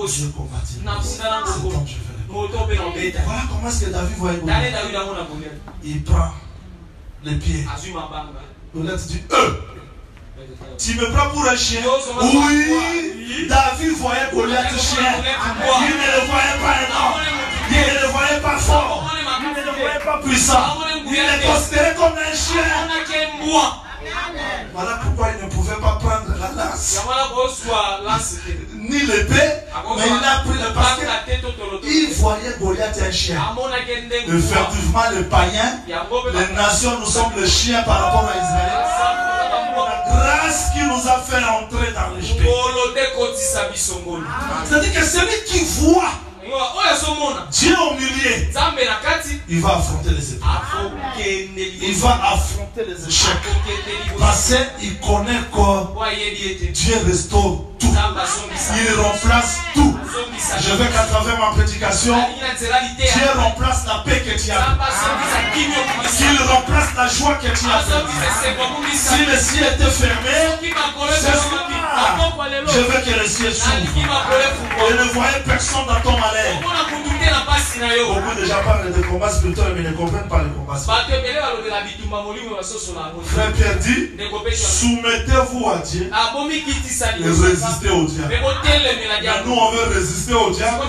Je combattis les lions. C'est comme je fais les combats. Voilà comment est-ce que David voyait Goliath. Il prend les pieds. Goliath dit, tu me prends pour un chien? Oui, David voyait Goliath chien. Il ne le voyait pas énorme. Il ne le voyait pas fort. Il ne le voyait pas puissant. Il le considérait comme un chien. Voilà pourquoi il ne pouvait pas prendre la lance ni l'épée, mais il a pris le basket. Il voyait Goliath un chien. Effectivement, les païens, les nations, nous sommes le chien par rapport à Israël. La grâce qui nous a fait entrer dans les pays. C'est-à-dire que celui qui voit Dieu au milieu, il va affronter les épreuves. Il va affronter les échecs. Parce qu'il connaît que Dieu restaure tout. Il remplace tout. Je veux qu'à travers ma prédication, Dieu remplace la paix que tu as. Qu'il remplace la joie que tu as. Si le ciel était fermé, je veux que le ciel s'ouvre. Je ne voyais personne dans ton malheur. Beaucoup déjà parlent de combats spirituels, mais ne comprennent pas les combats spirituels. Frère Pierre dit, soumettez-vous à Dieu et résistez au diable. Mais nous, on veut résister au diable.